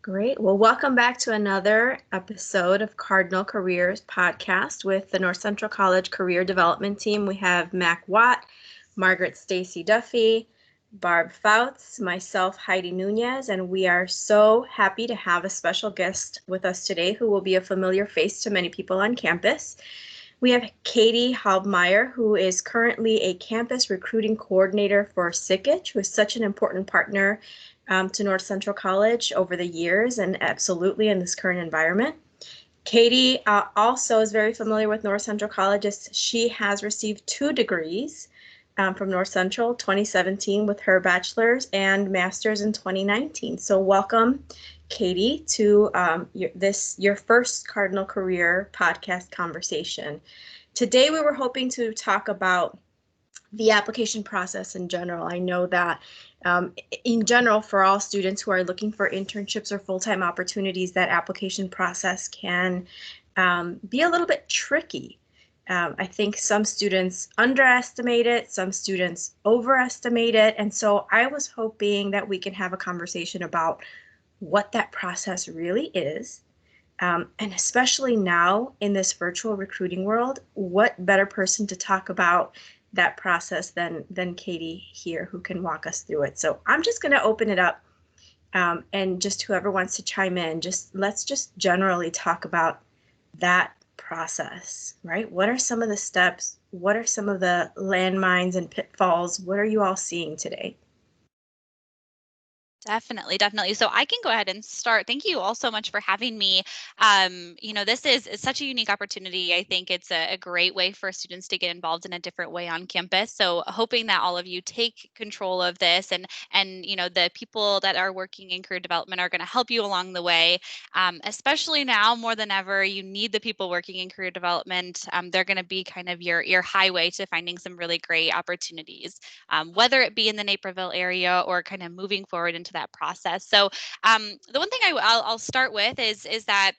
Great. Well, welcome back to another episode of Cardinal Careers podcast with the North Central College Career Development Team. We have Mac Watt, Margaret Stacy Duffy, Barb Fouts, myself, Heidi Nunez, and we are so happy to have a special guest with us today who will be a familiar face to many people on campus. We have Katie Halbmeyer, who is currently a campus recruiting coordinator for SICKICH, who is such an important partner to North Central College over the years and absolutely in this current environment. Katie also is very familiar with North Central College as she has received 2 degrees from North Central, 2017 with her bachelor's and master's in 2019. So welcome, Katie, to your first Cardinal Career podcast conversation. Today we were hoping to talk about the application process in general. I know that in general, for all students who are looking for internships or full-time opportunities, that application process can be a little bit tricky. I think some students underestimate it, some students overestimate it. And so I was hoping that we can have a conversation about what that process really is. And especially now in this virtual recruiting world, what better person to talk about that process than Katie here, who can walk us through it. So I'm just going to open it up, and just whoever wants to chime in, let's just generally talk about that process, right? What are some of the steps? What are some of the landmines and pitfalls? What are you all seeing today? Definitely, definitely. So I can go ahead and start. Thank you all so much for having me. This is such a unique opportunity. I think it's a great way for students to get involved in a different way on campus. So hoping that all of you take control of this and the people that are working in career development are going to help you along the way. Especially now more than ever, you need the people working in career development. They're going to be kind of your highway to finding some really great opportunities, whether it be in the Naperville area or kind of moving forward into that process. So the one thing I'll start with is that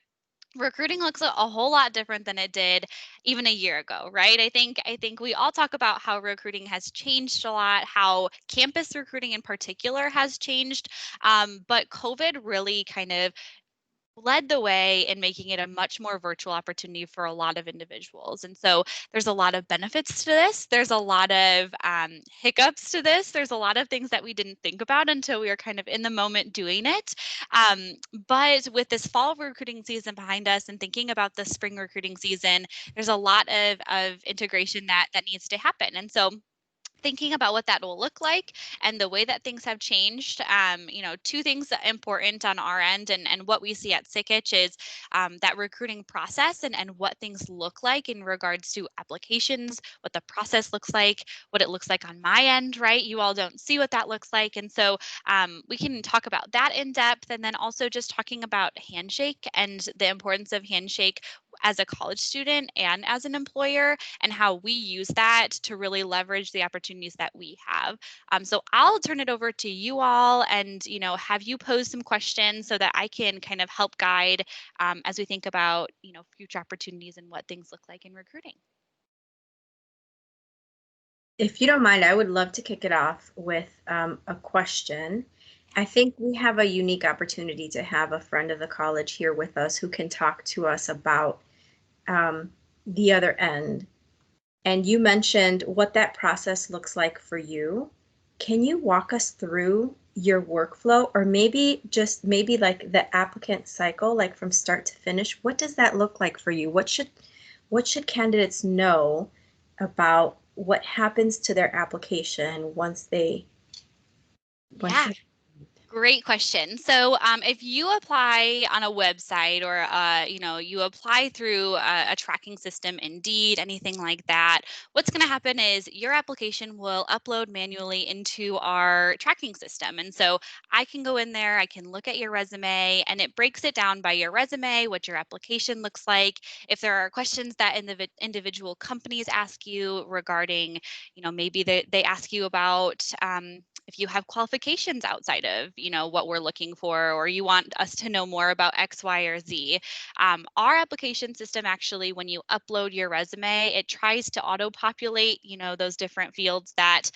recruiting looks a whole lot different than it did even a year ago, right? I think we all talk about how recruiting has changed a lot, how campus recruiting in particular has changed, but COVID really kind of led the way in making it a much more virtual opportunity for a lot of individuals. And so there's a lot of benefits to this. There's a lot of hiccups to this. There's a lot of things that we didn't think about until we were kind of in the moment doing it. But with this fall recruiting season behind us and thinking about the spring recruiting season, there's a lot of integration that needs to happen. And so thinking about what that will look like and the way that things have changed, two things that are important on our end and what we see at SICKICH is that recruiting process and what things look like in regards to applications, what the process looks like, what it looks like on my end, right? You all don't see what that looks like. And so we can talk about that in depth, and then also just talking about Handshake and the importance of Handshake as a college student and as an employer, and how we use that to really leverage the opportunities that we have. So I'll turn it over to you all and have you pose some questions so that I can kind of help guide as we think about future opportunities and what things look like in recruiting. If you don't mind, I would love to kick it off with a question. I think we have a unique opportunity to have a friend of the college here with us who can talk to us about the other end. And you mentioned what that process looks like for you. Can you walk us through your workflow, or maybe like the applicant cycle, like from start to finish? What does that look like for you? What should candidates know about what happens to their application once they Yeah. Great question. So, if you apply on a website or you apply through a tracking system, Indeed, anything like that, what's going to happen is your application will upload manually into our tracking system. And so I can go in there, I can look at your resume, and it breaks it down by your resume, what your application looks like. If there are questions that individual companies ask you regarding, maybe they ask you about if you have qualifications outside of, what we're looking for, or you want us to know more about X, Y, or Z. Our application system actually, when you upload your resume, it tries to auto-populate, those different fields that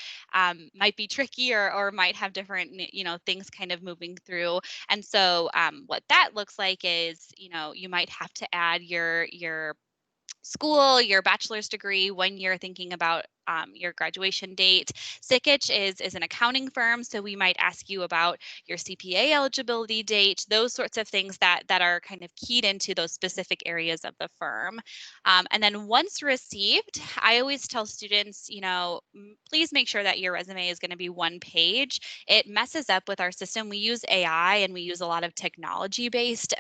might be tricky, or might have different, things kind of moving through. And so what that looks like is, you might have to add your school, your bachelor's degree when you're thinking about your graduation date. Sikich is an accounting firm, so we might ask you about your CPA eligibility date, those sorts of things that are kind of keyed into those specific areas of the firm. And then once received, I always tell students, please make sure that your resume is going to be one page. It messes up with our system. We use AI and we use a lot of technology based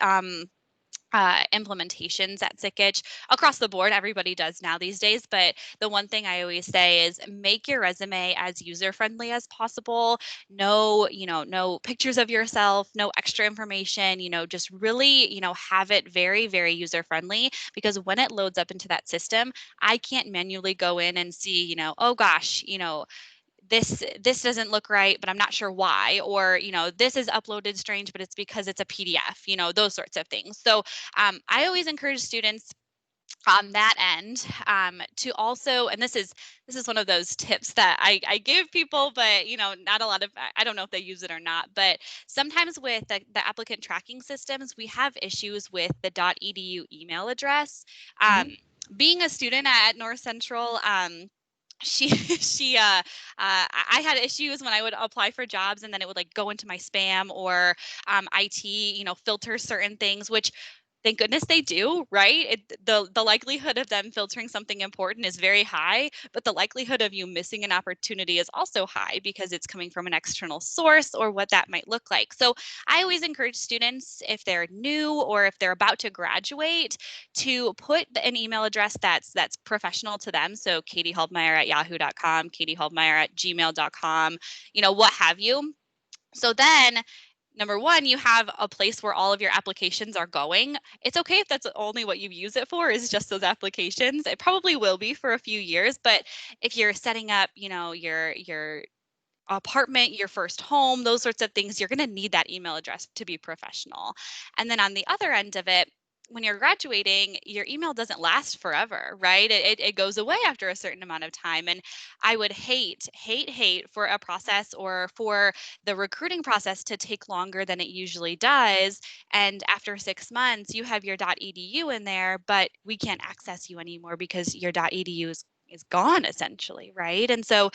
implementations at Sikich across the board. Everybody does now these days. But the one thing I always say is make your resume as user friendly as possible. No, no pictures of yourself, no extra information, just really, have it very, very user friendly, because when it loads up into that system, I can't manually go in and see, oh gosh, this doesn't look right, but I'm not sure why, or this is uploaded strange, but it's because it's a PDF, those sorts of things. So I always encourage students on that end to also, and this is one of those tips that I give people, but not a lot of, I don't know if they use it or not, but sometimes with the applicant tracking systems, we have issues with the .edu email address. Mhm. Being a student at North Central, I had issues when I would apply for jobs, and then it would like go into my spam, or IT, filter certain things, which thank goodness they do, right? The likelihood of them filtering something important is very high, but the likelihood of you missing an opportunity is also high because it's coming from an external source, or what that might look like. So I always encourage students, if they're new or if they're about to graduate, to put an email address that's professional to them. So Katie Haldmeyer at yahoo.com, Katie Haldmeyer at gmail.com, what have you. So then, number one, you have a place where all of your applications are going. It's okay if that's only what you use it for, is just those applications. It probably will be for a few years, but if you're setting up, your apartment, your first home, those sorts of things, you're going to need that email address to be professional. And then on the other end of it, when you're graduating, your email doesn't last forever, right? It goes away after a certain amount of time. And I would hate for a process, or for the recruiting process, to take longer than it usually does. And after 6 months, you have your .edu in there, but we can't access you anymore because your .edu is gone, essentially, right? And so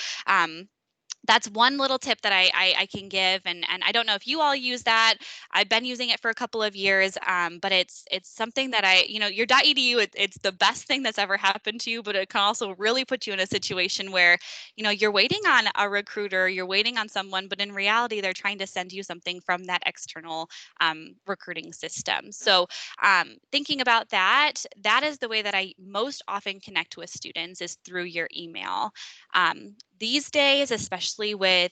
that's one little tip that I can give, and I don't know if you all use that. I've been using it for a couple of years, but it's something that your .edu, it's the best thing that's ever happened to you, but it can also really put you in a situation where you're waiting on a recruiter, you're waiting on someone, but in reality they're trying to send you something from that external recruiting system. So thinking about that, that is the way that I most often connect with students, is through your email. These days, especially with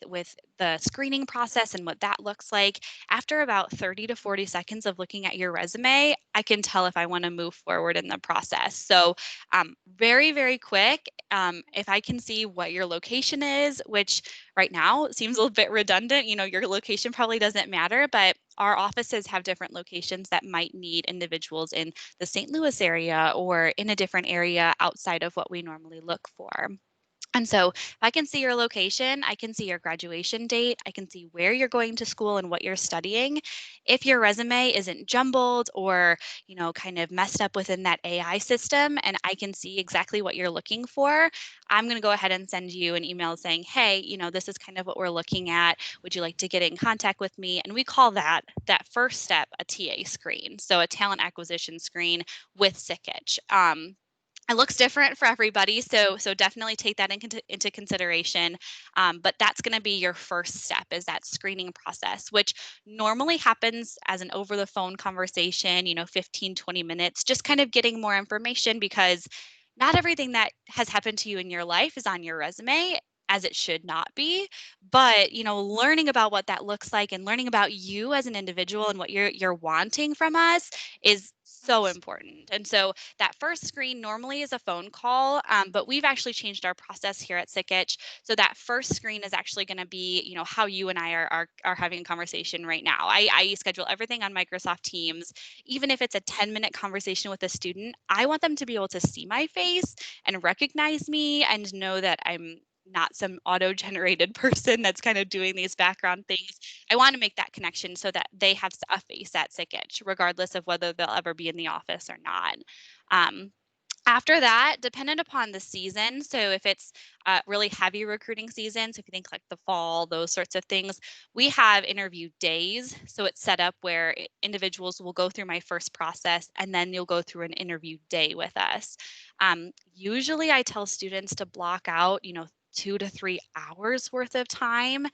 the screening process and what that looks like, after about 30 to 40 seconds of looking at your resume, I can tell if I want to move forward in the process. So very, very quick. If I can see what your location is, which right now seems a little bit redundant, your location probably doesn't matter, but our offices have different locations that might need individuals in the St. Louis area, or in a different area outside of what we normally look for. And so if I can see your location, I can see your graduation date, I can see where you're going to school and what you're studying. If your resume isn't jumbled, or, kind of messed up within that AI system, and I can see exactly what you're looking for, I'm going to go ahead and send you an email saying, hey, this is kind of what we're looking at. Would you like to get in contact with me? And we call that first step a TA screen. So a talent acquisition screen with Sikich. It looks different for everybody, so definitely take that into consideration. But that's going to be your first step, is that screening process, which normally happens as an over the phone conversation, 15, 20 minutes, just kind of getting more information, because not everything that has happened to you in your life is on your resume. as it should not be. But, learning about what that looks like and learning about you as an individual and what you're wanting from us is so important. And so that first screen normally is a phone call, but we've actually changed our process here at SickItch. So that first screen is actually going to be, how you and I are having a conversation right now. I schedule everything on Microsoft Teams. Even if it's a 10-minute conversation with a student, I want them to be able to see my face and recognize me and know that I'm not some auto-generated person that's kind of doing these background things. I want to make that connection so that they have a face at SickItch, regardless of whether they'll ever be in the office or not. Um, After that, dependent upon the season, so if it's really heavy recruiting season, so if you think like the fall, those sorts of things, we have interview days. So it's set up where individuals will go through my first process and then you'll go through an interview day with us. Usually I tell students to block out, 2 to 3 hours worth of time.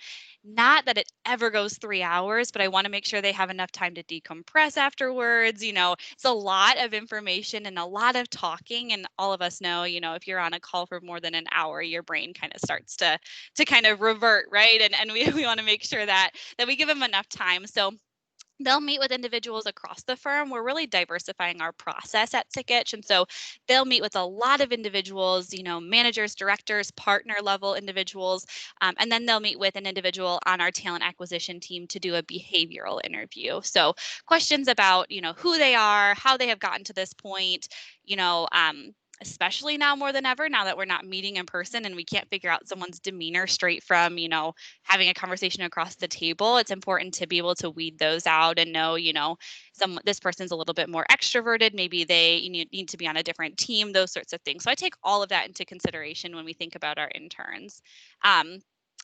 Not that it ever goes 3 hours, but I want to make sure they have enough time to decompress afterwards. It's a lot of information and a lot of talking. And all of us know, if you're on a call for more than an hour, your brain kind of starts to kind of revert, right? And we want to make sure that we give them enough time. So they'll meet with individuals across the firm. We're really diversifying our process at SickItch. And so they'll meet with a lot of individuals, managers, directors, partner level individuals. And then they'll meet with an individual on our talent acquisition team to do a behavioral interview. So questions about, who they are, how they have gotten to this point, you know, um, especially now more than ever, now that we're not meeting in person and we can't figure out someone's demeanor straight from, having a conversation across the table. It's important to be able to weed those out and know, this person's a little bit more extroverted. Maybe they need to be on a different team, those sorts of things. So I take all of that into consideration when we think about our interns.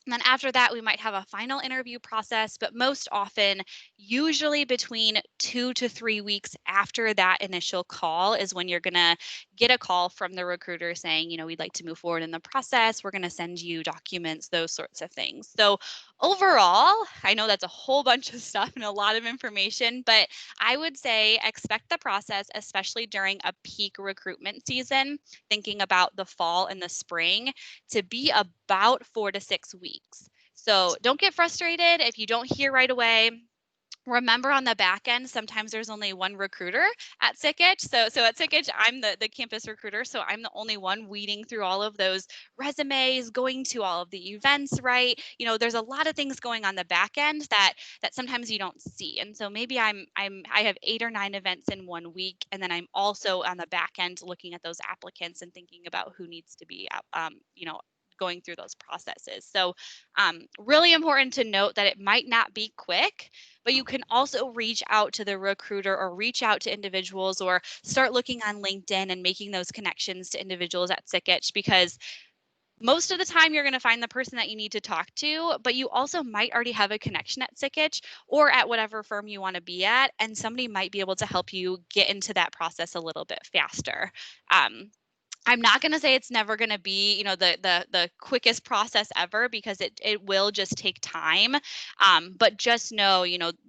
And then after that, we might have a final interview process, but most often, usually between 2 to 3 weeks after that initial call is when you're going to get a call from the recruiter saying, we'd like to move forward in the process. We're going to send you documents, those sorts of things. So overall, I know that's a whole bunch of stuff and a lot of information, but I would say expect the process, especially during a peak recruitment season, thinking about the fall and the spring, to be about 4 to 6 weeks. So don't get frustrated if you don't hear right away. Remember, on the back end, sometimes there's only one recruiter at SickItch. So at SickItch, I'm the campus recruiter. So I'm the only one weeding through all of those resumes, going to all of the events, right? There's a lot of things going on the back end that sometimes you don't see. And so maybe I have 8 or 9 events in one week, and then I'm also on the back end looking at those applicants and thinking about who needs to be going through those processes. So really important to note that it might not be quick, but you can also reach out to the recruiter or reach out to individuals or start looking on LinkedIn and making those connections to individuals at SickItch, because most of the time you're going to find the person that you need to talk to, but you also might already have a connection at SickItch or at whatever firm you want to be at, and somebody might be able to help you get into that process a little bit faster. I'm not going to say it's never going to be, the quickest process ever, because it will just take time. But just know,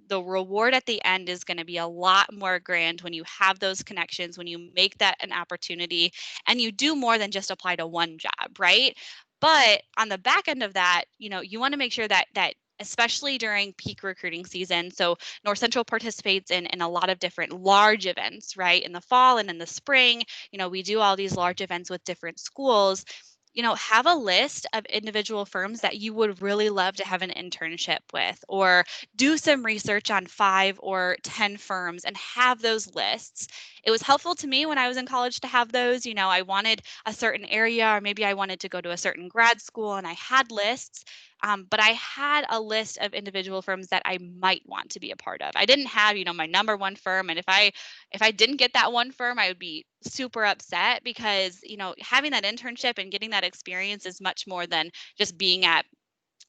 the reward at the end is going to be a lot more grand when you have those connections, when you make that an opportunity, and you do more than just apply to one job, right? But on the back end of that, you want to make sure that especially during peak recruiting season. So North Central participates in a lot of different large events, right? In the fall and in the spring, we do all these large events with different schools. Have a list of individual firms that you would really love to have an internship with, or do some research on 5 or 10 firms and have those lists. It was helpful to me when I was in college to have those. I wanted a certain area, or maybe I wanted to go to a certain grad school, and I had lists. But I had a list of individual firms that I might want to be a part of. I didn't have, my number one firm. And if I didn't get that one firm, I would be super upset, because, having that internship and getting that experience is much more than just being at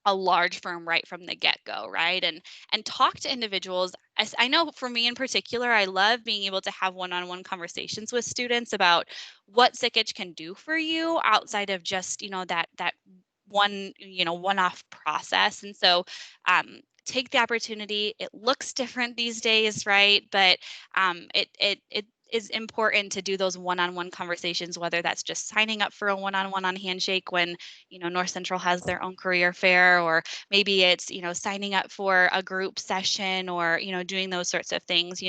a large firm right from the get-go, right? And talk to individuals. I know for me in particular, I love being able to have one-on-one conversations with students about what SickItch can do for you outside of just, that one-off process. And so take the opportunity. It looks different these days, right? But it is important to do those one-on-one conversations, whether that's just signing up for a one-on-one on Handshake when, North Central has their own career fair, or maybe it's, signing up for a group session, or, doing those sorts of things,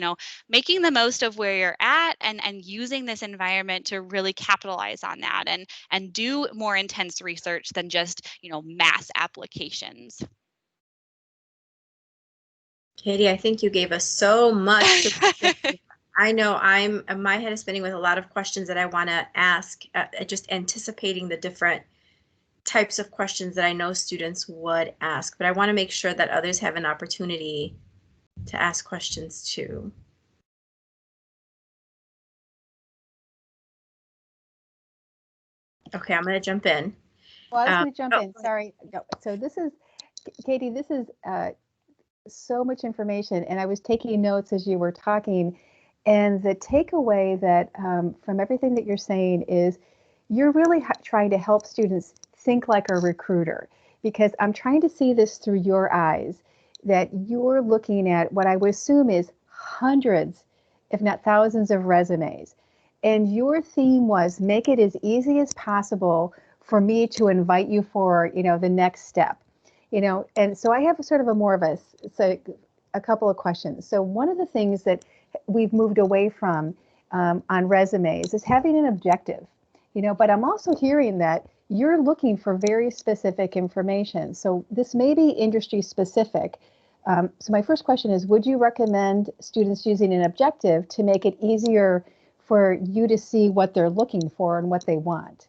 making the most of where you're at, and using this environment to really capitalize on that, and do more intense research than just, mass applications. Katie, I think you gave us so much to I know my head is spinning with a lot of questions that I want to ask, just anticipating the different types of questions that I know students would ask, but I want to make sure that others have an opportunity to ask questions too. Okay, I'm going to jump in. Well, I was going to jump in. Sorry. No. So this is, Katie, this is so much information, and I was taking notes as you were talking. And the takeaway that from everything that you're saying is you're really trying to help students think like a recruiter, because I'm trying to see this through your eyes, that you're looking at what I would assume is hundreds, if not thousands of resumes. And your theme was make it as easy as possible for me to invite you for, the next step. And so I have sort of a couple of questions. So one of the things that we've moved away from on resumes is having an objective, but I'm also hearing that you're looking for very specific information. So this may be industry specific. So my first question is, would you recommend students using an objective to make it easier for you to see what they're looking for and what they want?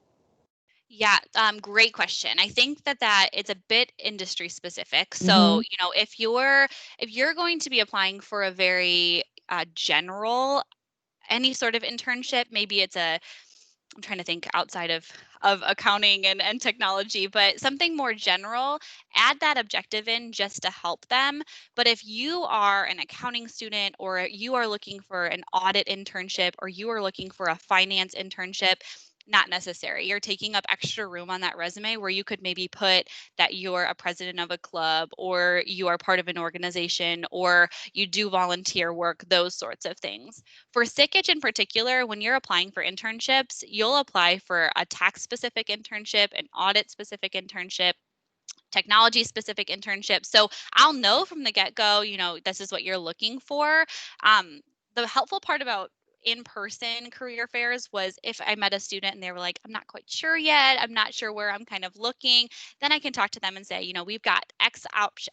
Yeah, great question. I think that it's a bit industry specific. So, Mm-hmm. If you're going to be applying for a very general, any sort of internship, maybe I'm trying to think outside of accounting and technology, but something more general, add that objective in just to help them. But if you are an accounting student, or you are looking for an audit internship, or you are looking for a finance internship, not necessary. You're taking up extra room on that resume where you could maybe put that you're a president of a club, or you are part of an organization, or you do volunteer work, those sorts of things. For Stickage in particular, when you're applying for internships, you'll apply for a tax specific internship, an audit specific internship, technology specific internship. So I'll know from the get go, this is what you're looking for. The helpful part about in-person career fairs was if I met a student and they were like, I'm not quite sure yet, I'm not sure where I'm kind of looking, then I can talk to them and say, we've got X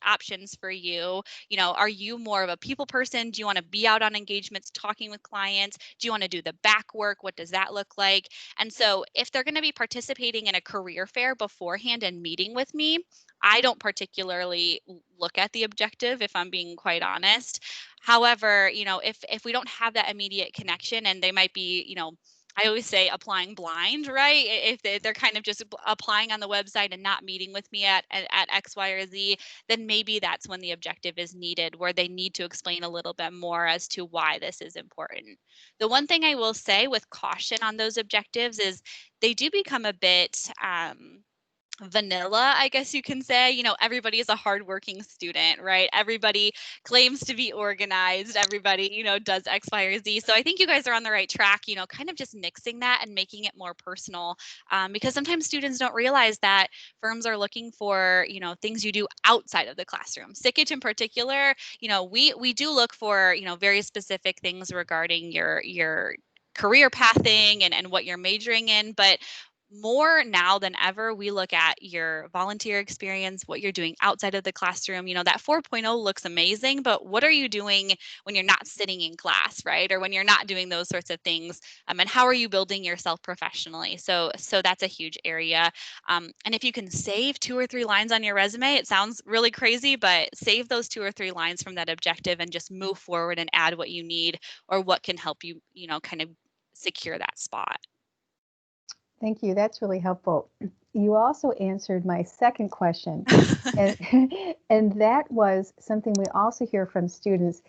options for you. Are you more of a people person? Do you want to be out on engagements talking with clients? Do you want to do the back work? What does that look like? And so if they're going to be participating in a career fair beforehand and meeting with me, I don't particularly look at the objective, if I'm being quite honest. However, if we don't have that immediate connection, and they might be, I always say applying blind, right? If they're kind of just applying on the website and not meeting with me at X, Y, or Z, then maybe that's when the objective is needed, where they need to explain a little bit more as to why this is important. The one thing I will say with caution on those objectives is they do become a bit vanilla, I guess you can say. Everybody is a hardworking student, right? Everybody claims to be organized. Everybody, does X, Y, or Z. So I think you guys are on the right track, kind of just mixing that and making it more personal. Because sometimes students don't realize that firms are looking for, things you do outside of the classroom. Stickage in particular, we do look for, very specific things regarding your career pathing and what you're majoring in. But more now than ever, we look at your volunteer experience, what you're doing outside of the classroom. That 4.0 looks amazing, but what are you doing when you're not sitting in class, right? Or when you're not doing those sorts of things? And how are you building yourself professionally? So that's a huge area. And if you can save 2 or 3 lines on your resume, it sounds really crazy, but save those 2 or 3 lines from that objective and just move forward and add what you need, or what can help you, kind of secure that spot. Thank you. That's really helpful. You also answered my second question, and, and that was something we also hear from students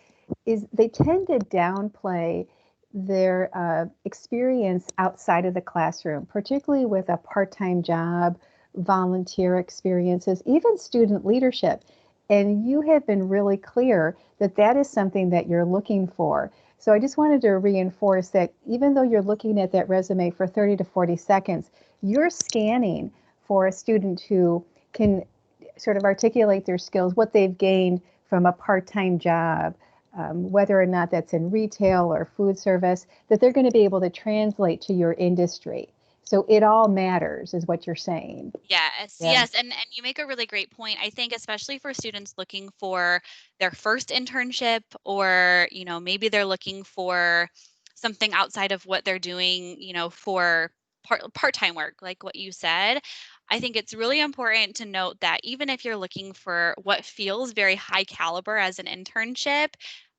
is they tend to downplay their experience outside of the classroom, particularly with a part-time job, volunteer experiences, even student leadership. And you have been really clear that that is something that you're looking for. So I just wanted to reinforce that even though you're looking at that resume for 30 to 40 seconds, you're scanning for a student who can sort of articulate their skills, what they've gained from a part-time job, whether or not that's in retail or food service, that they're going to be able to translate to your industry. So it all matters, is what you're saying. Yes, Yeah. yes. And you make a really great point. I think especially for students looking for their first internship, or, maybe they're looking for something outside of what they're doing, for part-time work, like what you said. I think it's really important to note that even if you're looking for what feels very high caliber as an internship,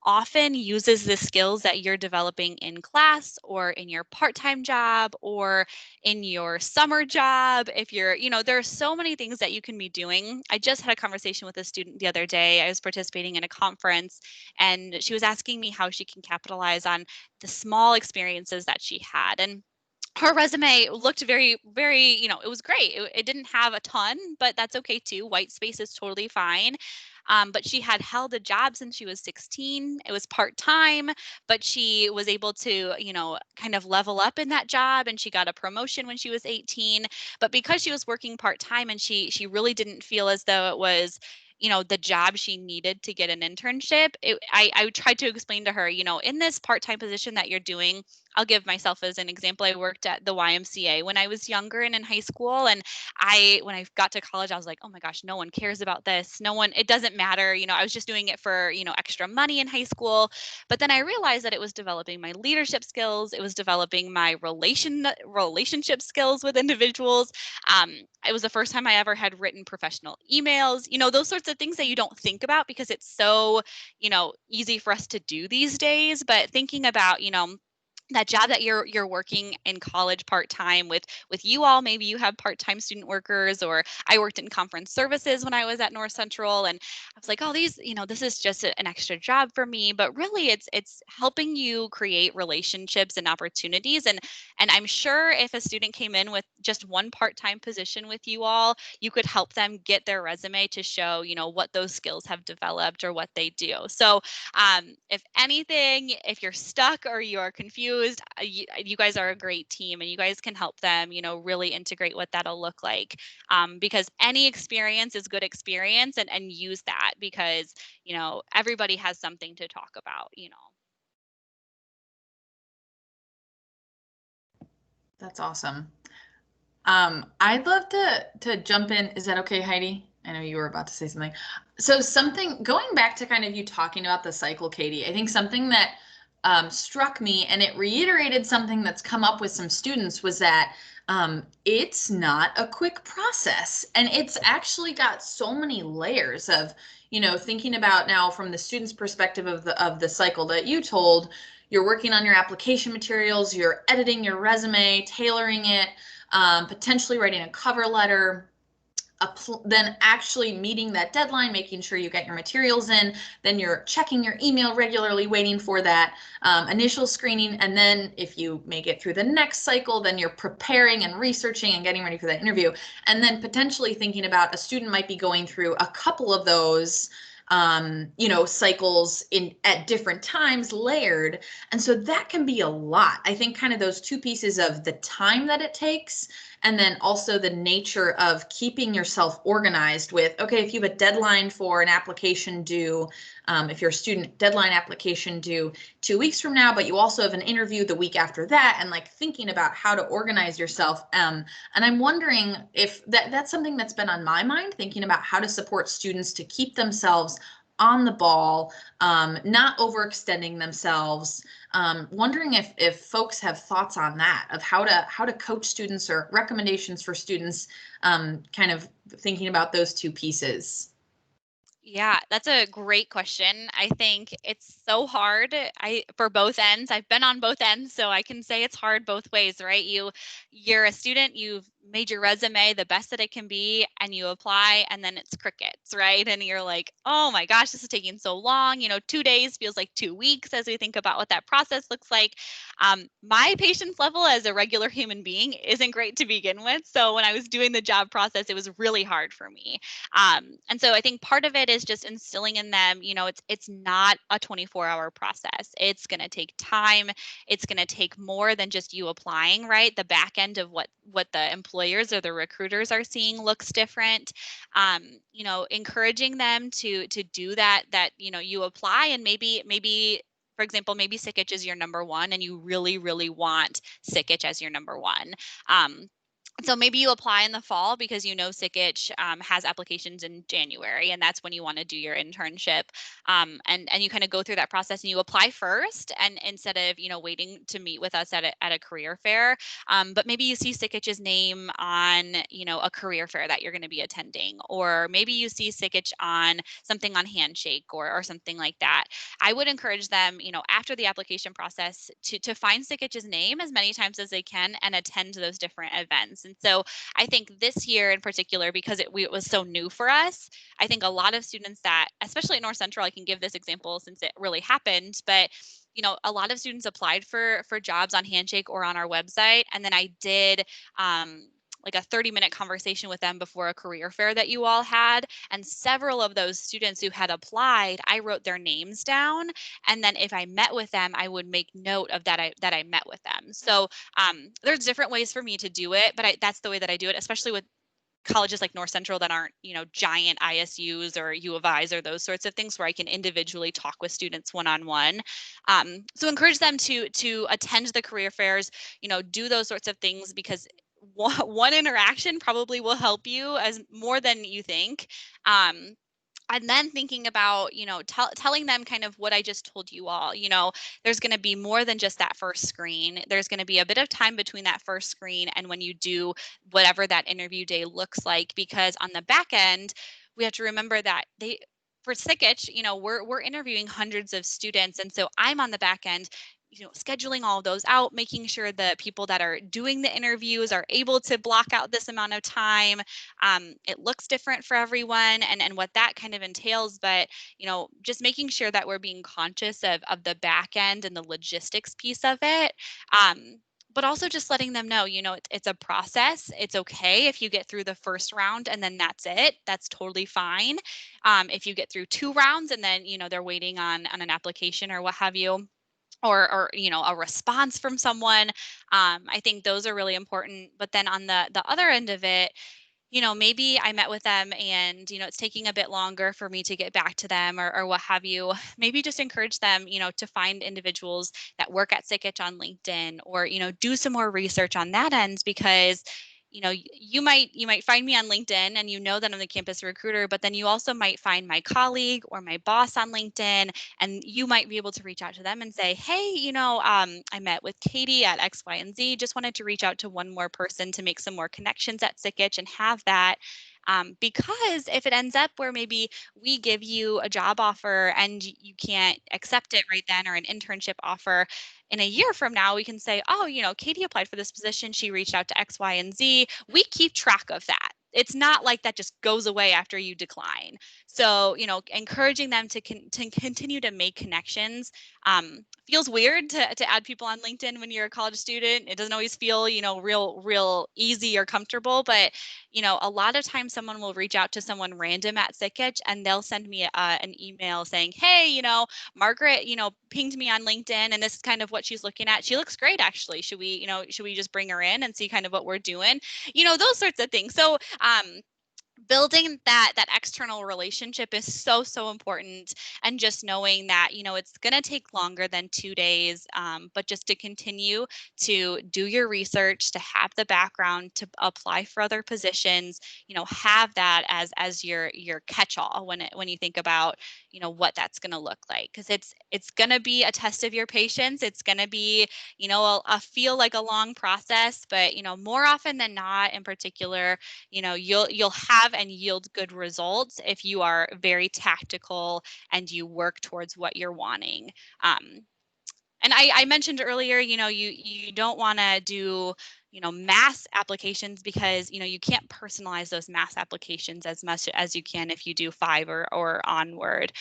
often uses the skills that you're developing in class or in your part-time job or in your summer job. If you're, there are so many things that you can be doing. I just had a conversation with a student the other day. I was participating in a conference, and she was asking me how she can capitalize on the small experiences that she had. And her resume looked very, very, it was great. It didn't have a ton, but that's okay too. White space is totally fine. But she had held a job since she was 16. It was part time, but she was able to, kind of level up in that job, and she got a promotion when she was 18. But because she was working part time, and she really didn't feel as though it was, the job she needed to get an internship, I tried to explain to her, in this part-time position that you're doing, I'll give myself as an example. I worked at the YMCA when I was younger and in high school. And when I got to college, I was like, oh my gosh, no one cares about this. No one, it doesn't matter. I was just doing it for, extra money in high school. But then I realized that it was developing my leadership skills. It was developing my relationship skills with individuals. It was the first time I ever had written professional emails, those sorts of things that you don't think about because it's so, easy for us to do these days. But thinking about, that job that you're working in college part-time with you all, maybe you have part-time student workers, or I worked in conference services when I was at North Central, and I was like, oh, these, this is just an extra job for me. But really it's helping you create relationships and opportunities. And I'm sure if a student came in with just one part-time position with you all, you could help them get their resume to show, what those skills have developed or what they do. So if anything, if you're stuck or you're confused, you guys are a great team, and you guys can help them, really integrate what that'll look like. Because any experience is good experience, and use that because, everybody has something to talk about. That's awesome. I'd love to jump in. Is that okay, Heidi? I know you were about to say something. So something going back to kind of you talking about the cycle, Katie, I think something that struck me, and it reiterated something that's come up with some students, was that it's not a quick process, and it's actually got so many layers of, thinking about now from the student's perspective of the cycle that you told. You're working on your application materials, you're editing your resume, tailoring it, potentially writing a cover letter, then actually meeting that deadline, making sure you get your materials in, then you're checking your email regularly, waiting for that initial screening, and then if you make it through the next cycle, then you're preparing and researching and getting ready for that interview, and then potentially thinking about a student might be going through a couple of those cycles at different times, layered. And so that can be a lot. I think kind of those two pieces of the time that it takes, and then also the nature of keeping yourself organized with, okay, if you have a deadline for an application due, if you're a student, deadline application due 2 weeks from now, but you also have an interview the week after that, and like thinking about how to organize yourself. And I'm wondering if that's something that's been on my mind, thinking about how to support students to keep themselves on the ball, not overextending themselves. Wondering if folks have thoughts on that, of how to coach students or recommendations for students, kind of thinking about those two pieces. Yeah, that's a great question. I think it's so hard. For both ends. I've been on both ends, so I can say it's hard both ways, right? You're a student, you've made your resume the best that it can be, and you apply, and then it's crickets, right? And you're like, oh my gosh, this is taking so long. 2 days feels like 2 weeks as we think about what that process looks like. My patience level as a regular human being isn't great to begin with. So when I was doing the job process, it was really hard for me. And so I think part of it is just instilling in them, it's not a 24-hour process. It's going to take time. It's going to take more than just you applying, right? The back end of what the employers or the recruiters are seeing looks different. Encouraging them to do that you apply, and maybe for example, maybe SICKITch is your number one and you really, really want SICKITch as your number one. So maybe you apply in the fall because SICKITch has applications in January, and that's when you want to do your internship. And you kind of go through that process and you apply first, and instead of waiting to meet with us at a career fair. But maybe you see SICKITch's name on a career fair that you're going to be attending, or maybe you see SICKITch on something on Handshake or something like that. I would encourage them, after the application process, to find SICKITch's name as many times as they can and attend those different events. And so I think this year in particular, because it was so new for us, I think a lot of students that, especially at North Central, I can give this example since it really happened, but a lot of students applied for jobs on Handshake or on our website. And then I did like a 30-minute conversation with them before a career fair that you all had. And several of those students who had applied, I wrote their names down. And then if I met with them, I would make note of that I met with them. So there's different ways for me to do it, but that's the way that I do it, especially with colleges like North Central that aren't, giant ISUs or U of I's or those sorts of things, where I can individually talk with students one-on-one. So encourage them to attend the career fairs, do those sorts of things, because one interaction probably will help you as more than you think. And then thinking about, telling them kind of what I just told you all. There's going to be more than just that first screen. There's going to be a bit of time between that first screen and when you do whatever that interview day looks like, because on the back end, we have to remember that for SICKITch, we're interviewing hundreds of students. And so I'm on the back end, scheduling all of those out, making sure the people that are doing the interviews are able to block out this amount of time. It looks different for everyone and what that kind of entails, but just making sure that we're being conscious of the back end and the logistics piece of it. But also just letting them know, it's a process. It's okay if you get through the first round and then that's it. That's totally fine. If you get through 2 rounds and then, they're waiting on an application or what have you, or a response from someone. I think those are really important. But then on the other end of it, maybe I met with them and, it's taking a bit longer for me to get back to them or what have you. Maybe just encourage them, to find individuals that work at SICKITch on LinkedIn, or, do some more research on that end, because you might find me on LinkedIn and that I'm the campus recruiter, but then you also might find my colleague or my boss on LinkedIn, and you might be able to reach out to them and say, hey, I met with Katie at X, Y, and Z. Just wanted to reach out to one more person to make some more connections at SICKITch and have that. Because if it ends up where maybe we give you a job offer and you can't accept it right then, or an internship offer, in a year from now, we can say, oh, Katie applied for this position. She reached out to X, Y, and Z. We keep track of that. It's not like that just goes away after you decline. So, encouraging them to continue to make connections. Feels weird to add people on LinkedIn when you're a college student. It doesn't always feel, real easy or comfortable, but, a lot of times someone will reach out to someone random at SICKITch and they'll send me an email saying, hey, Margaret, pinged me on LinkedIn and this is kind of what she's looking at. She looks great, actually. Should we just bring her in and see kind of what we're doing? Those sorts of things. So, building that external relationship is so important, and just knowing that it's going to take longer than 2 days, but just to continue to do your research, to have the background to apply for other positions, have that as your catch-all when you think about what that's going to look like, because it's going to be a test of your patience. It's going to be a feel like a long process, but more often than not, in particular, you'll have and yield good results if you are very tactical and you work towards what you're wanting. And I mentioned earlier, you don't want to do mass applications, because, you can't personalize those mass applications as much as you can if you do 5 or onward.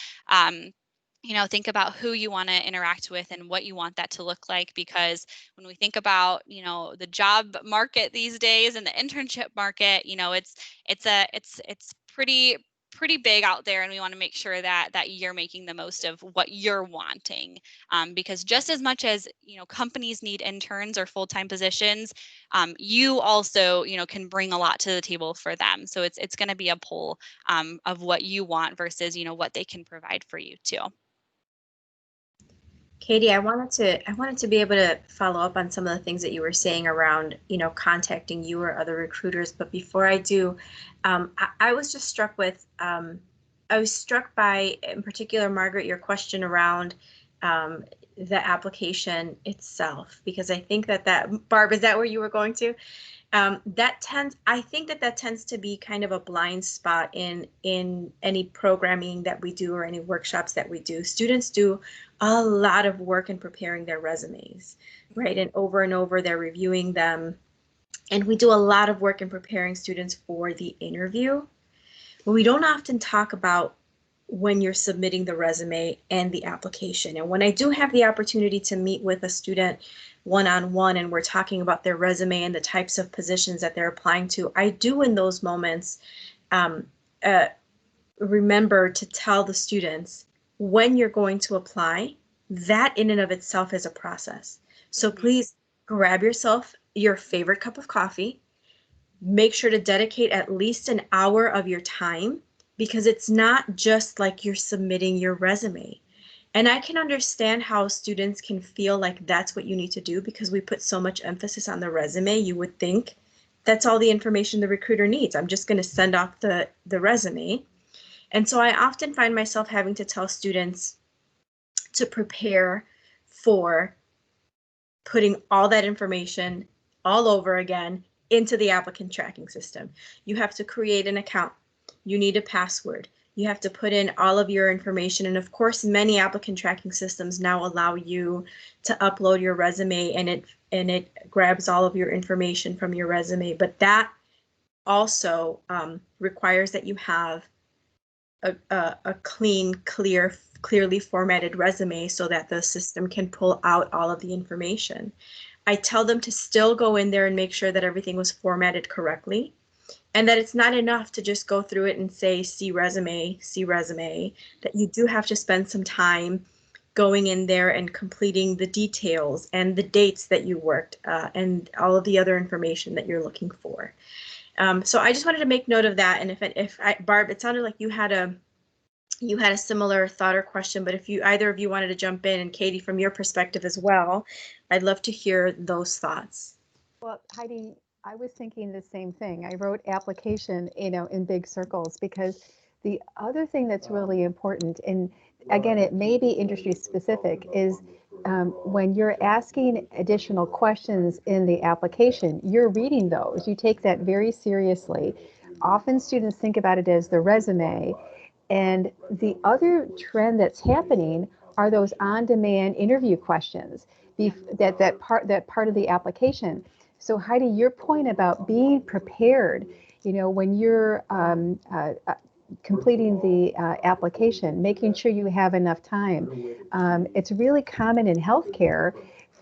Think about who you want to interact with and what you want that to look like, because when we think about, the job market these days and the internship market, it's pretty big out there, and we want to make sure that you're making the most of what you're wanting, because just as much as companies need interns or full-time positions, you also can bring a lot to the table for them. So it's going to be a pull of what you want versus what they can provide for you too. Katie, I wanted to be able to follow up on some of the things that you were saying around, contacting you or other recruiters. But before I do, I was just struck with, I was struck by, in particular, Margaret, your question around the application itself, because I think that Barb, is that where you were going to? I think that tends to be kind of a blind spot in any programming that we do or any workshops that we do. Students do a lot of work in preparing their resumes, right? And over they're reviewing them. And we do a lot of work in preparing students for the interview. But we don't often talk about when you're submitting the resume and the application. And when I do have the opportunity to meet with a student one-on-one and we're talking about their resume and the types of positions that they're applying to, I do in those moments remember to tell the students, when you're going to apply, that in and of itself is a process. So please grab yourself your favorite cup of coffee, make sure to dedicate at least an hour of your time, because it's not just like you're submitting your resume. And I can understand how students can feel like that's what you need to do, because we put so much emphasis on the resume. You would think that's all the information the recruiter needs. I'm just going to send off the resume. And so I often find myself having to tell students to prepare for putting all that information all over again into the applicant tracking system. You have to create an account. You need a password. You have to put in all of your information. And of course, many applicant tracking systems now allow you to upload your resume, and it grabs all of your information from your resume. But that also requires that you have a clean, clearly formatted resume so that the system can pull out all of the information. I tell them to still go in there and make sure that everything was formatted correctly, and that it's not enough to just go through it and say, see resume, that you do have to spend some time going in there and completing the details and the dates that you worked and all of the other information that you're looking for. So I just wanted to make note of that. And Barb, it sounded like you had a similar thought or question, but if either of you wanted to jump in, and Katie, from your perspective as well, I'd love to hear those thoughts. Well, Heidi, I was thinking the same thing. I wrote application, in big circles, because the other thing that's really important, and again, it may be industry specific, is when you're asking additional questions in the application, you're reading those. You take that very seriously. Often students think about it as the resume. And the other trend that's happening are those on-demand interview questions, that part of the application. So Heidi, your point about being prepared, when you're completing the application, making sure you have enough time. It's really common in healthcare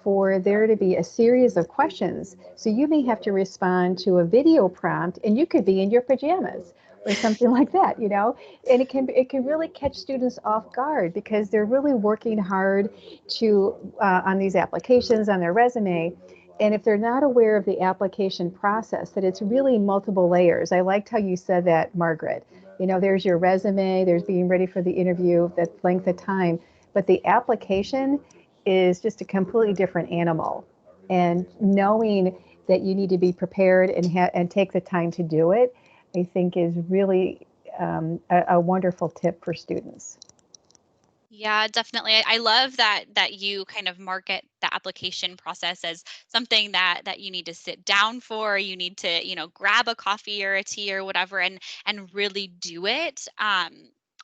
for there to be a series of questions. So you may have to respond to a video prompt, and you could be in your pajamas or something like that, and it can really catch students off guard, because they're really working hard to on these applications, on their resume. And if they're not aware of the application process, that it's really multiple layers. I liked how you said that, Margaret. There's your resume, there's being ready for the interview, that length of time, but the application is just a completely different animal. And knowing that you need to be prepared and take the time to do it, I think is really a wonderful tip for students. Yeah, definitely. I love that you kind of market the application process as something that you need to sit down for. You need to, grab a coffee or a tea or whatever and really do it.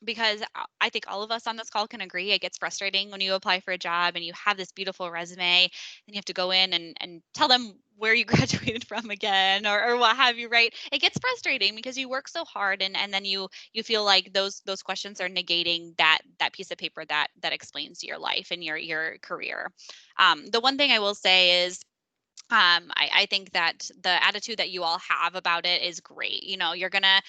because I think all of us on this call can agree it gets frustrating when you apply for a job and you have this beautiful resume and you have to go in and tell them where you graduated from again, or what have you, right? It gets frustrating because you work so hard, and then you feel like those questions are negating that piece of paper that explains your life and your career. The one thing I will say is, I think that the attitude that you all have about it is great. You're gonna,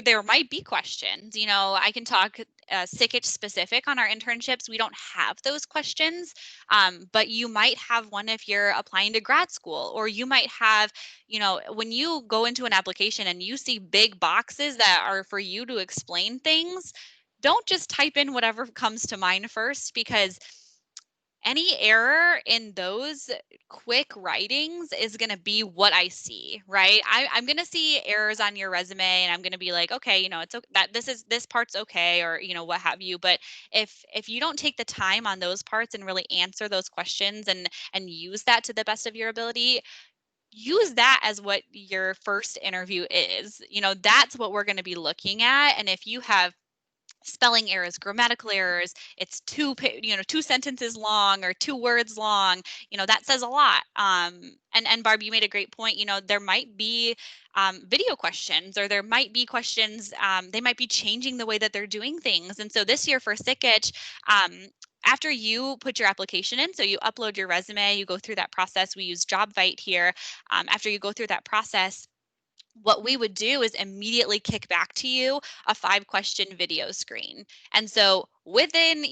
there might be questions. I can talk SICH specific on our internships. We don't have those questions, but you might have one if you're applying to grad school, or you might have, when you go into an application and you see big boxes that are for you to explain things, don't just type in whatever comes to mind first, because any error in those quick writings is going to be what I see, right? I'm going to see errors on your resume, and I'm going to be like, okay, it's okay, that this part's okay, or what have you. But if you don't take the time on those parts and really answer those questions and use that to the best of your ability, use that as what your first interview is. That's what we're going to be looking at. And if you have spelling errors, grammatical errors, it's two sentences long or 2 words long, that says a lot. And Barb, you made a great point. There might be video questions, or there might be questions, they might be changing the way that they're doing things. And so this year for SICH, after you put your application in, so you upload your resume, you go through that process. We use JobVite here. After you go through that process, what we would do is immediately kick back to you a 5-question video screen. And so within,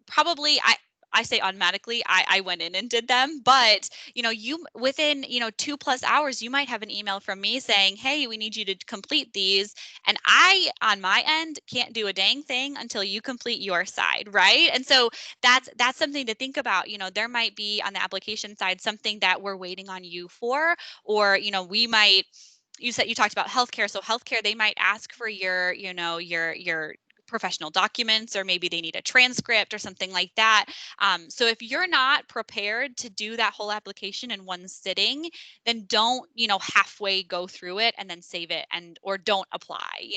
probably I say automatically, I went in and did them, but you within 2+ hours, you might have an email from me saying, hey, we need you to complete these. And I, on my end, can't do a dang thing until you complete your side, right? And so that's something to think about. There might be on the application side something that we're waiting on you for, or we might, you talked about healthcare. So healthcare, they might ask for your professional documents, or maybe they need a transcript or something like that. So if you're not prepared to do that whole application in one sitting, then don't, halfway go through it and then save it, or don't apply.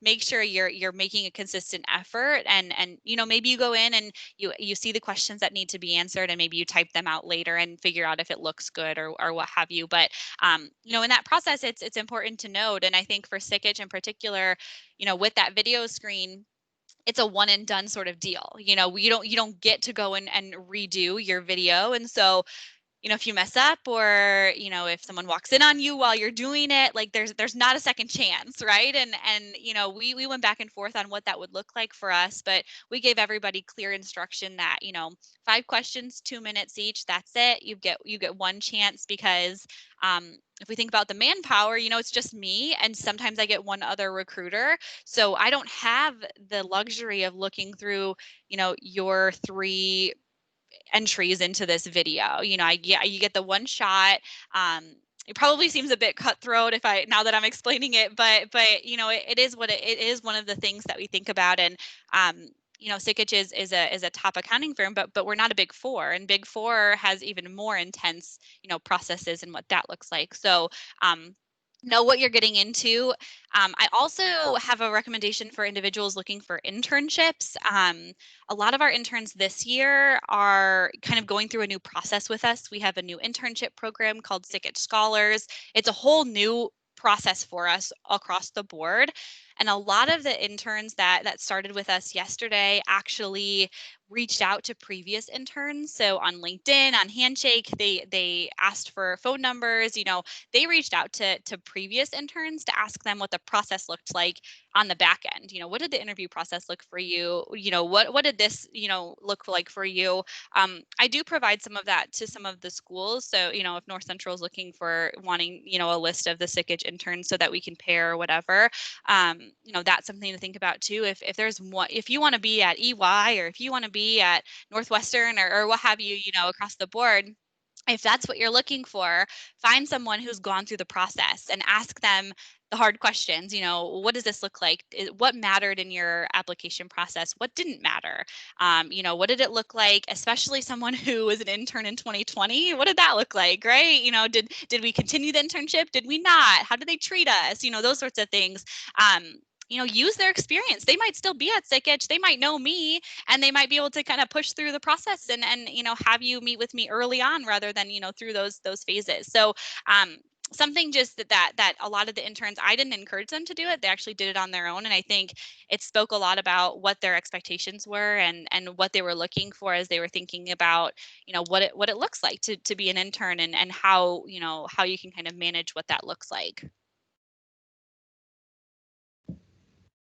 Make sure you're making a consistent effort, and maybe you go in and you see the questions that need to be answered, and maybe you type them out later and figure out if it looks good, or what have you. But in that process, it's important to note, and I think for SICH in particular, with that video screen, it's a one and done sort of deal. You don't get to go and redo your video. And so, if you mess up, or if someone walks in on you while you're doing it, like there's not a second chance, right? And we went back and forth on what that would look like for us, but we gave everybody clear instruction that 5 questions, 2 minutes each, that's it. You get one chance, because if we think about the manpower, it's just me, and sometimes I get one other recruiter, so I don't have the luxury of looking through your 3 entries into this video. You get the one shot. It probably seems a bit cutthroat now that I'm explaining it, but it is what it is. One of the things that we think about. And SICH is a top accounting firm, but we're not a Big Four, and Big Four has even more intense processes and what that looks like. So know what you're getting into. I also have a recommendation for individuals looking for internships. A lot of our interns this year are kind of going through a new process with us. We have a new internship program called SICH Scholars. It's a whole new process for us across the board. And a lot of the interns that started with us yesterday actually reached out to previous interns. So on LinkedIn, on Handshake, they asked for phone numbers. They reached out to previous interns to ask them what the process looked like on the back end. What did the interview process look for you? What did this look like for you? I do provide some of that to some of the schools. So if North Central is looking for wanting a list of the SICH interns so that we can pair or whatever, that's something to think about too. If there's one, if you want to be at EY, or if you want to be at Northwestern, or what have you, across the board, if that's what you're looking for, find someone who's gone through the process and ask them the hard questions. What does this look like? What mattered in your application process? What didn't matter? What did it look like? Especially someone who was an intern in 2020. What did that look like, right? Did we continue the internship? Did we not? How did they treat us? Those sorts of things. use their experience. They might still be at SickEdge. They might know me, and they might be able to kind of push through the process and have you meet with me early on rather than through those phases. So something just that a lot of the interns, I didn't encourage them to do it. They actually did it on their own, and I think it spoke a lot about what their expectations were and what they were looking for as they were thinking about what it looks like to be an intern, and how how you can kind of manage what that looks like.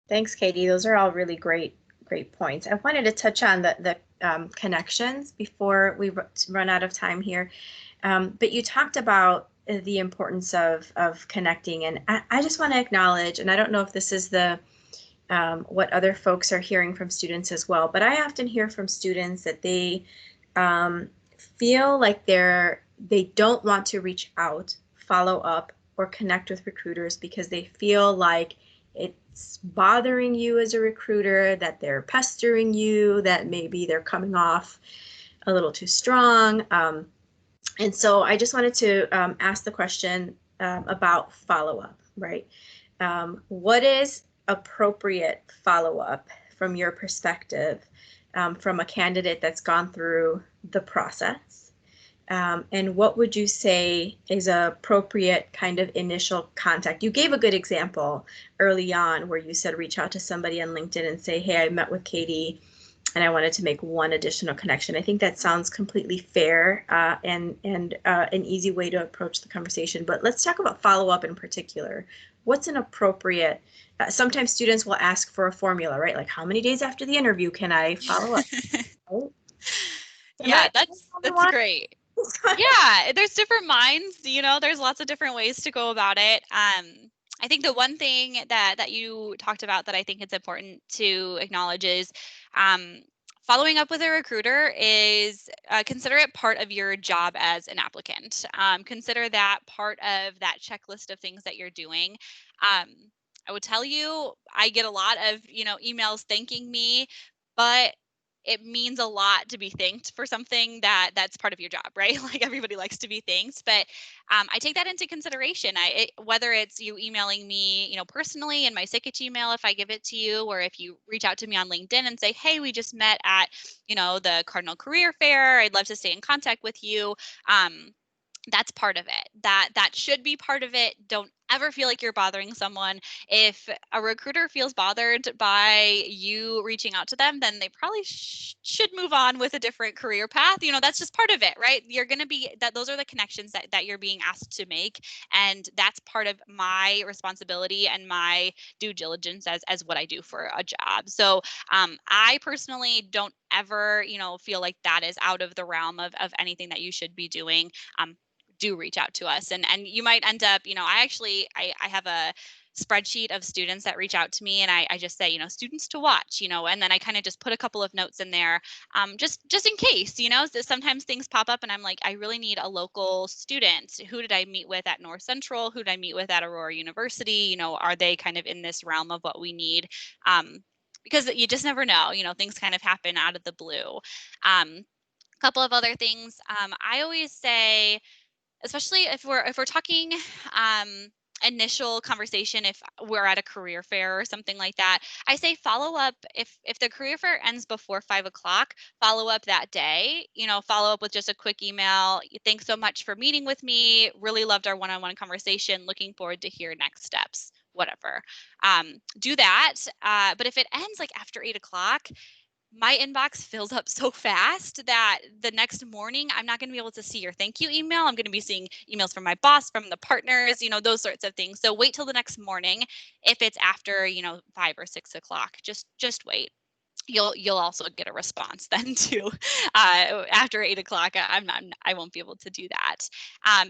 Thanks, Katie. Those are all really great points. I wanted to touch on the connections before we run out of time here. But you talked about the importance of connecting, and I just want to acknowledge, and I don't know if this is the what other folks are hearing from students as well, but I often hear from students that they feel like they don't want to reach out, follow up, or connect with recruiters because they feel like it's bothering you as a recruiter, that they're pestering you, that maybe they're coming off a little too strong. And so I just wanted to ask the question about follow-up, right? What is appropriate follow-up from your perspective from a candidate that's gone through the process? And what would you say is an appropriate kind of initial contact? You gave a good example early on where you said reach out to somebody on LinkedIn and say, hey, I met with Katie and I wanted to make one additional connection. I think that sounds completely fair and an easy way to approach the conversation. But let's talk about follow-up in particular. What's an appropriate, sometimes students will ask for a formula, right? Like how many days after the interview can I follow up? Right? Yeah, that's great. Yeah, there's different minds, there's lots of different ways to go about it. I think the one thing that you talked about that I think it's important to acknowledge is following up with a recruiter is consider it part of your job as an applicant. Consider that part of that checklist of things that you're doing. I would tell you, I get a lot of, emails thanking me, but it means a lot to be thanked for something that's part of your job, right? Like everybody likes to be thanked, but I take that into consideration. Whether it's you emailing me, personally in my SickEdge email, if I give it to you, or if you reach out to me on LinkedIn and say, hey, we just met at, the Cardinal Career Fair. I'd love to stay in contact with you. That's part of it. That should be part of it. Don't ever feel like you're bothering someone. If a recruiter feels bothered by you reaching out to them, then they probably should move on with a different career path. That's just part of it, right? You're going to be those are the connections that you're being asked to make. And that's part of my responsibility and my due diligence as what I do for a job. So I personally don't ever, feel like that is out of the realm of anything that you should be doing. Do reach out to us, and you might end up, I have a spreadsheet of students that reach out to me, and I just say, students to watch, and then I kind of just put a couple of notes in there, just in case, so sometimes things pop up and I'm like, I really need a local student. Who did I meet with at North Central? Who did I meet with at Aurora University? Are they kind of in this realm of what we need? Because you just never know, things kind of happen out of the blue. Couple of other things. I always say, especially if we're talking initial conversation, if we're at a career fair or something like that, I say follow up. If the career fair ends before 5:00, follow up that day. Follow up with just a quick email. Thanks so much for meeting with me. Really loved our one-on-one conversation. Looking forward to hear next steps. Whatever. Do that. But if it ends like after 8:00, my inbox fills up so fast that the next morning I'm not going to be able to see your thank you email. I'm going to be seeing emails from my boss, from the partners, those sorts of things. So wait till the next morning. If it's after, 5 or 6:00, just wait. You'll also get a response then too. After 8:00, I won't be able to do that.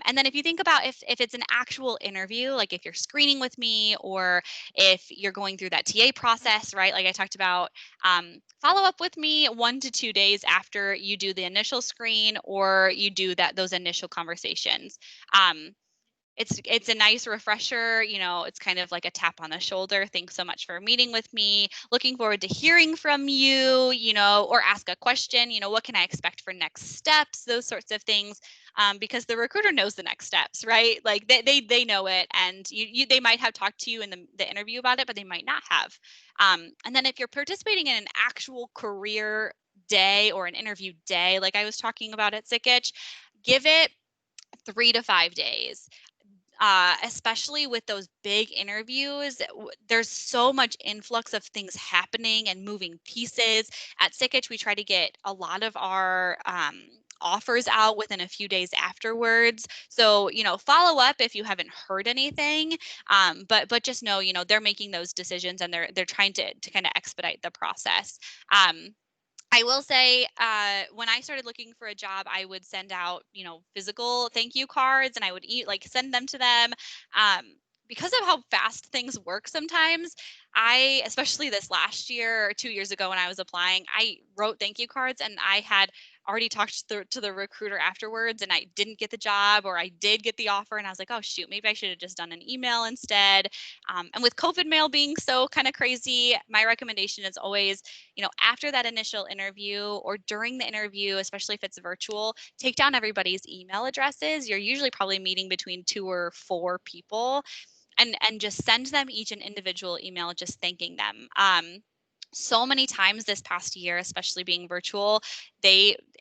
And then if you think about if it's an actual interview, like if you're screening with me or if you're going through that TA process, right? Like I talked about, follow up with me 1 to 2 days after you do the initial screen or you do those initial conversations. It's a nice refresher. It's kind of like a tap on the shoulder. Thanks so much for meeting with me. Looking forward to hearing from you, or ask a question, what can I expect for next steps? Those sorts of things. because the recruiter knows the next steps, right? Like they know it, and they might have talked to you in the interview about it, but they might not have. And then if you're participating in an actual career day or an interview day, like I was talking about at Sikich, give it 3 to 5 days. Especially with those big interviews, there's so much influx of things happening and moving pieces. At Sikich, we try to get a lot of our offers out within a few days afterwards. So, follow up if you haven't heard anything. But just know, they're making those decisions, and they're trying to kind of expedite the process. I will say, when I started looking for a job, I would send out, physical thank you cards, and I would send them to them. Because of how fast things work sometimes, especially this last year or 2 years ago when I was applying, I wrote thank you cards, and I had already talked to the recruiter afterwards, and I didn't get the job, or I did get the offer, and I was like, oh shoot, maybe I should have just done an email instead. And with COVID mail being so kind of crazy, my recommendation is always, after that initial interview or during the interview, especially if it's virtual, take down everybody's email addresses. You're usually probably meeting between 2 or 4 people, and just send them each an individual email just thanking them. So many times this past year, especially being virtual,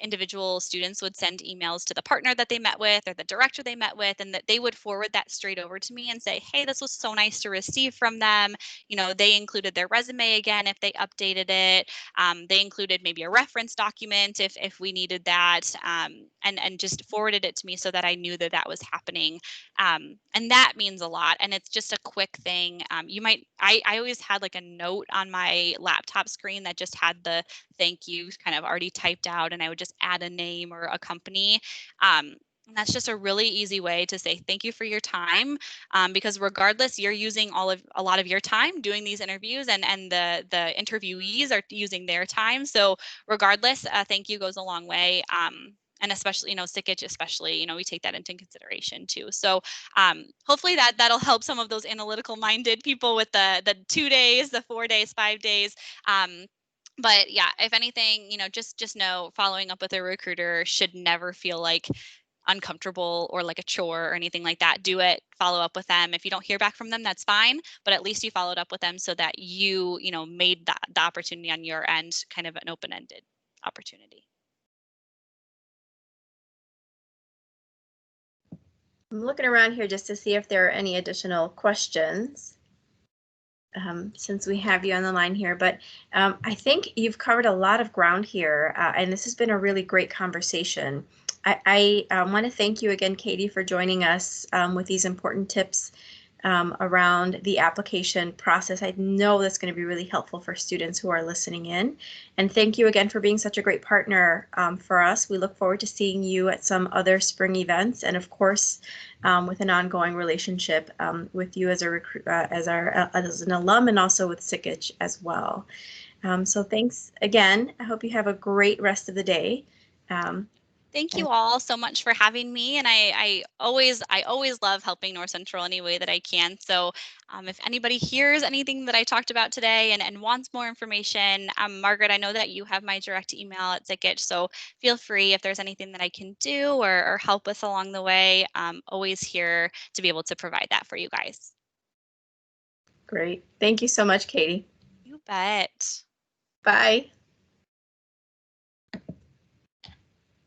individual students would send emails to the partner that they met with or the director they met with, and that they would forward that straight over to me and say, hey, this was so nice to receive from them. They included their resume again if they updated it. They included maybe a reference document if we needed that, and just forwarded it to me so that I knew that was happening. And that means a lot. And it's just a quick thing. I always had like a note on my laptop screen that just had the thank you kind of already typed out, and I would just add a name or a company. And that's just a really easy way to say thank you for your time, because regardless, you're using a lot of your time doing these interviews, and the interviewees are using their time. So regardless, thank you goes a long way. And especially, Sikich, especially, we take that into consideration too. So hopefully that'll help some of those analytical minded people with the 2 days, the 4 days, 5 days. But yeah, if anything, just know following up with a recruiter should never feel like uncomfortable or like a chore or anything like that. Do it, follow up with them. If you don't hear back from them, that's fine, but at least you followed up with them so that you made the opportunity on your end kind of an open-ended opportunity. I'm looking around here just to see if there are any additional questions, since we have you on the line here. But I think you've covered a lot of ground here, and this has been a really great conversation. I want to thank you again, Katie, for joining us with these important tips around the application process. I know that's going to be really helpful for students who are listening in. And thank you again for being such a great partner for us. We look forward to seeing you at some other spring events, and of course, with an ongoing relationship with you as an alum, and also with Sikich as well. So thanks again. I hope you have a great rest of the day. Thank you all so much for having me. And I always love helping North Central any way that I can. So if anybody hears anything that I talked about today and wants more information, Margaret, I know that you have my direct email at Sikich. So feel free if there's anything that I can do or help with along the way. Always here to be able to provide that for you guys. Great. Thank you so much, Katie. You bet. Bye.